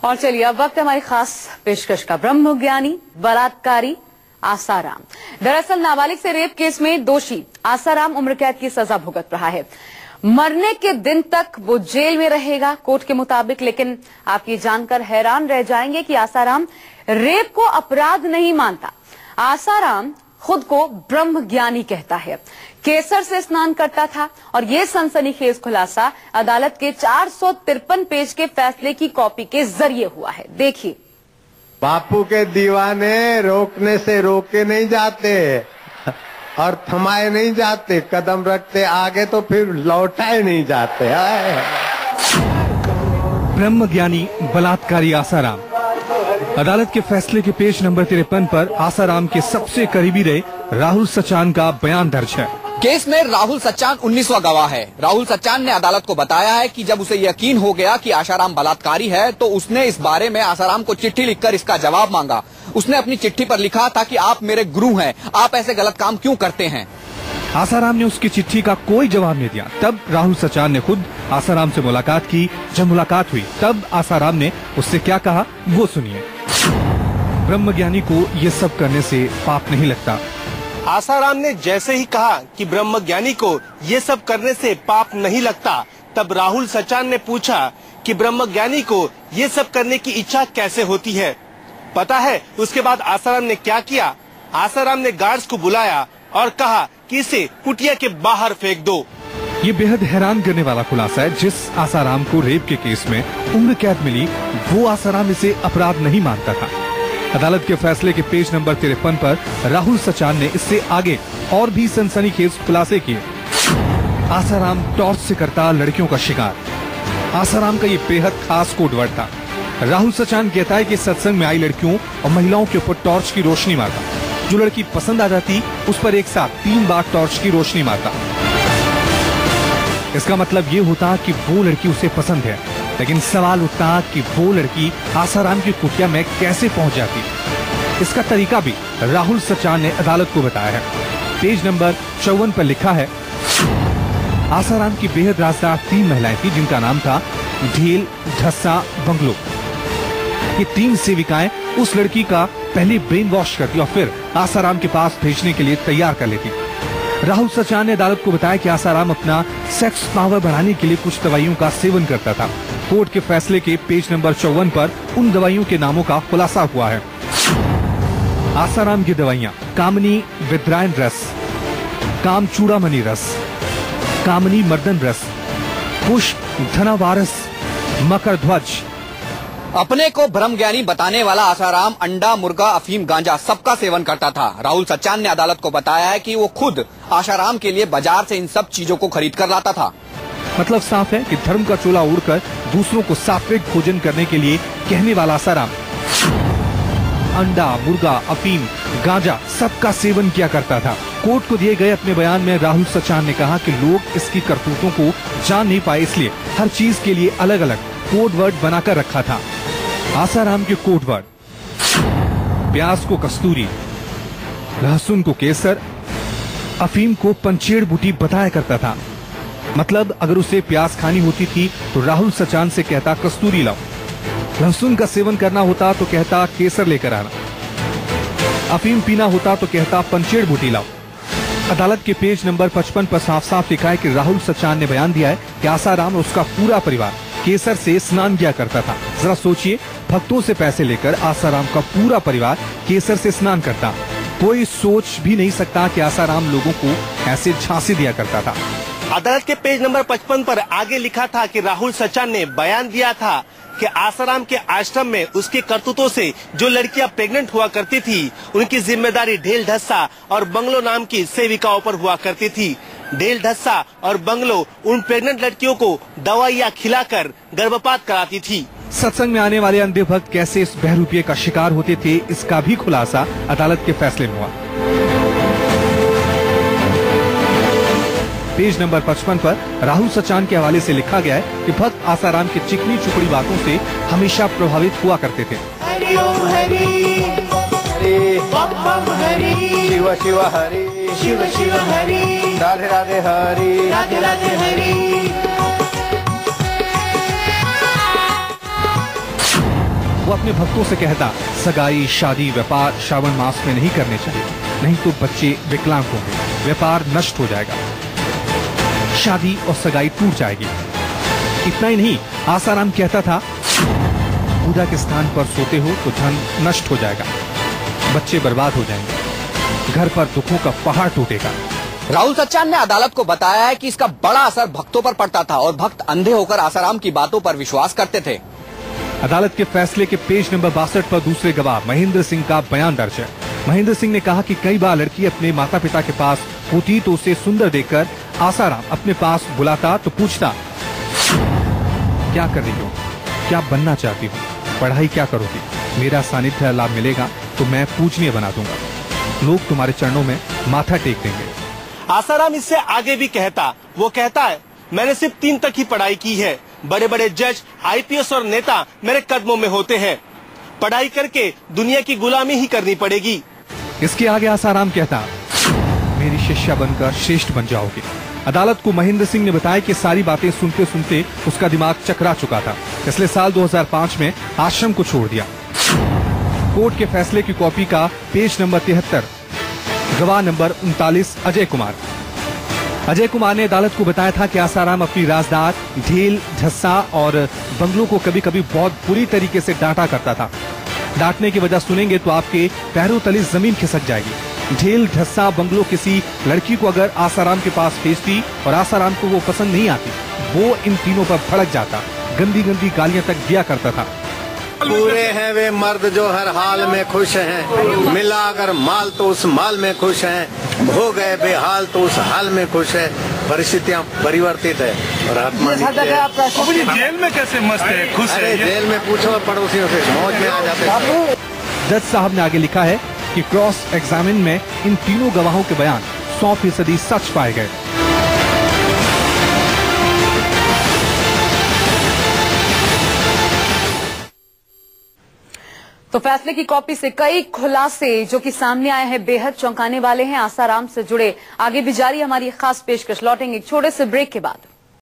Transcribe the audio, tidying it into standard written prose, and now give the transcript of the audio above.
और चलिए अब वक्त है हमारी खास पेशकश का। ब्रह्मज्ञानी बलात्कारी आसाराम। दरअसल नाबालिग से रेप केस में दोषी आसाराम उम्र कैद की सजा भुगत रहा है। मरने के दिन तक वो जेल में रहेगा कोर्ट के मुताबिक। लेकिन आप ये जानकर हैरान रह जाएंगे कि आसाराम रेप को अपराध नहीं मानता। आसाराम खुद को ब्रह्मज्ञानी कहता है। केसर से स्नान करता था और ये सनसनीखेज खुलासा अदालत के 453 पेज के फैसले की कॉपी के जरिए हुआ है। देखिए। बापू के दीवाने रोकने से रोके नहीं जाते और थमाए नहीं जाते, कदम रखते आगे तो फिर लौटाए नहीं जाते। ब्रह्मज्ञानी बलात्कारी आसाराम। अदालत के फैसले के पेज नंबर 53 पर आसाराम के सबसे करीबी रहे राहुल सचान का बयान दर्ज है। केस में राहुल सचान 19वां गवाह है। राहुल सचान ने अदालत को बताया है कि जब उसे यकीन हो गया कि आसाराम बलात्कारी है तो उसने इस बारे में आसाराम को चिट्ठी लिखकर इसका जवाब मांगा। उसने अपनी चिट्ठी पर लिखा था कि आप मेरे गुरु हैं, आप ऐसे गलत काम क्यों करते हैं। आसाराम ने उसकी चिट्ठी का कोई जवाब नहीं दिया। तब राहुल सचान ने खुद आसाराम से मुलाकात की। जब मुलाकात हुई तब आसाराम ने उससे क्या कहा वो सुनिए। ब्रह्मज्ञानी को ये सब करने से पाप नहीं लगता। आसाराम ने जैसे ही कहा कि ब्रह्मज्ञानी को ये सब करने से पाप नहीं लगता, तब राहुल सचान ने पूछा कि ब्रह्मज्ञानी को ये सब करने की इच्छा कैसे होती है। पता है उसके बाद आसाराम ने क्या किया? आसाराम ने गार्ड्स को बुलाया और कहा कि इसे कुटिया के बाहर फेंक दो। ये बेहद हैरान करने वाला खुलासा है। जिस आसाराम को रेप के केस में उम्र कैद मिली वो आसाराम इसे अपराध नहीं मानता था। अदालत के फैसले के पेज नंबर 53 पर राहुल सचान ने इससे आगे और भी सनसनीखेज खुलासे किए। आसाराम टॉर्च से करता लड़कियों का शिकार। आसाराम का ये बेहद खास कोडवर्ड था। राहुल सचान कहता है कि सत्संग में आई लड़कियों और महिलाओं के ऊपर टॉर्च की रोशनी मारता। जो लड़की पसंद आ जाती उस पर एक साथ 3 बार टॉर्च की रोशनी मारता। इसका मतलब ये होता कि वो लड़की उसे पसंद है। लेकिन सवाल उठता कि वो लड़की आसाराम की कुटिया में कैसे पहुंच जाती। इसका तरीका भी राहुल सचान ने अदालत को बताया है। पेज नंबर 54 पर लिखा है, आसाराम की बेहद राजदार 3 महिलाएं थी जिनका नाम था ढेल, ढस्सा, बंगलो। ये 3 सेविकाएं उस लड़की का पहले ब्रेन वॉश करती और फिर आसाराम के पास भेजने के लिए तैयार कर लेती। राहुल सचान ने अदालत को बताया कि आसाराम अपना सेक्स पावर बढ़ाने के लिए कुछ दवाइयों का सेवन करता था। कोर्ट के फैसले के पेज नंबर 54 पर उन दवाइयों के नामों का खुलासा हुआ है। आसाराम की दवाइयां कामनी विद्रायन रस, काम चूड़ामणि रस, कामनी मर्दन रस, पुष्प धनावारस, मकर ध्वज। अपने को ब्रह्मज्ञानी बताने वाला आसाराम अंडा, मुर्गा, अफीम, गांजा सबका सेवन करता था। राहुल सचान ने अदालत को बताया है कि वो खुद आसाराम के लिए बाजार से इन सब चीजों को खरीद कर लाता था। मतलब साफ है कि धर्म का चोला उड़कर दूसरों को सात्विक भोजन करने के लिए कहने वाला आसाराम अंडा, मुर्गा, अफीम, गांजा सबका सेवन किया करता था। कोर्ट को दिए गए अपने बयान में राहुल सचान ने कहा कि लोग इसकी करतूतों को जान नहीं पाए, इसलिए हर चीज के लिए अलग अलग कोड वर्ड बनाकर रखा था। आसाराम के कोड वर्ड: प्याज को कस्तूरी, लहसुन को केसर, अफीम को पंचेड़ बूटी बताया करता था। मतलब अगर उसे प्याज खानी होती थी तो राहुल सचान से कहता कस्तूरी लाओ, लहसुन का सेवन करना होता तो कहता केसर लेकर आना, अफीम पीना होता तो कहता पंचेड़ बूटी लाओ। अदालत के पेज नंबर 55 पर साफ साफ लिखा है कि राहुल सचान ने बयान दिया है कि आसाराम और उसका पूरा परिवार केसर से स्नान किया करता था। जरा सोचिए, भक्तों से पैसे लेकर आसाराम का पूरा परिवार केसर से स्नान करता। कोई सोच भी नहीं सकता कि आसाराम लोगों को ऐसे झांसी दिया करता था। अदालत के पेज नंबर 55 पर आगे लिखा था कि राहुल सचान ने बयान दिया था कि आसाराम के आश्रम में उसके करतूतों से जो लड़कियां प्रेग्नेंट हुआ करती थी उनकी जिम्मेदारी ढेल, ढस्सा और बंगलो नाम की सेविकाओं पर हुआ करती थी। ढेल, ढस्सा और बंगलो उन प्रेग्नेंट लड़कियों को दवाइयां खिलाकर गर्भपात कराती थी। सत्संग में आने वाले अंधे भक्त कैसे इस बहरूपिये का शिकार होते थे, इसका भी खुलासा अदालत के फैसले में हुआ। पेज नंबर 55 पर राहुल सचान के हवाले से लिखा गया है कि भक्त आसाराम की चिकनी चुपड़ी बातों से हमेशा प्रभावित हुआ करते थे। हरि ओम हरि, शिव शिव हरि, शिव शिव हरि, राधे राधे हरि, राधे राधे हरि। वो अपने भक्तों से कहता, सगाई, शादी, व्यापार श्रावण मास में नहीं करने चाहिए, नहीं तो बच्चे विकलांग होंगे, व्यापार नष्ट हो जाएगा, शादी और सगाई टूट जाएगी। इतना ही नहीं, आसाराम कहता था, पूजा के स्थान पर सोते हो तो धन नष्ट हो जाएगा, बच्चे बर्बाद हो जाएंगे, घर पर दुखों का पहाड़ टूटेगा। राहुल सच्चान ने अदालत को बताया है कि इसका बड़ा असर भक्तों पर पड़ता था और भक्त अंधे होकर आसाराम की बातों पर विश्वास करते थे। अदालत के फैसले के पेज नंबर 62 पर दूसरे गवाह महेंद्र सिंह का बयान दर्ज है। महेंद्र सिंह ने कहा कि कई बार लड़की अपने माता पिता के पास होती तो उसे सुंदर देखकर आसाराम अपने पास बुलाता तो पूछता, क्या कर रही हो, क्या बनना चाहती हो, पढ़ाई क्या करोगी, मेरा सानिध्य लाभ मिलेगा तो मैं पूजनीय बना दूंगा, लोग तुम्हारे चरणों में माथा टेक देंगे। आसाराम इससे आगे भी कहता, वो कहता है, मैंने सिर्फ 3 तक ही पढ़ाई की है, बड़े बड़े जज, आईपीएस और नेता मेरे कदमों में होते हैं, पढ़ाई करके दुनिया की गुलामी ही करनी पड़ेगी। इसके आगे आसाराम कहता, मेरी शिष्या बनकर श्रेष्ठ बन जाओगे। अदालत को महेंद्र सिंह ने बताया कि सारी बातें सुनते सुनते उसका दिमाग चकरा चुका था, इसलिए साल 2005 में आश्रम को छोड़ दिया। कोर्ट के फैसले की कॉपी का पेज नंबर 73, गवाह नंबर 39 अजय कुमार। अजय कुमार ने अदालत को बताया था कि आसाराम अपनी राजदार, ढेल, झस्सा और बंगलों को कभी कभी बहुत बुरी तरीके से डांटा करता था। डांटने की वजह सुनेंगे तो आपके पैरों तले जमीन खिसक जाएगी। ढेल, झस्सा, बंगलो किसी लड़की को अगर आसाराम के पास भेजती और आसाराम को वो पसंद नहीं आती, वो इन तीनों पर भड़क जाता, गंदी गंदी गालियां तक दिया करता था। पूरे हैं वे मर्द जो हर हाल में खुश हैं, मिला अगर माल तो उस माल में खुश हैं, हो गए बेहाल तो उस हाल में खुश है। परिस्थितियाँ परिवर्तित है और आत्मा जेल में कैसे मस्त है, खुश है। जेल में पूछो पड़ोसियों से, मौज में आ जाते हैं। जज साहब ने आगे लिखा है कि क्रॉस एग्जामिन में इन तीनों गवाहों के बयान 100% सच पाए गए। तो फैसले की कॉपी से कई खुलासे जो कि सामने आए हैं, बेहद चौंकाने वाले हैं। आसाराम से जुड़े आगे भी जारी हमारी खास पेशकश, लौटेंगे एक छोटे से ब्रेक के बाद।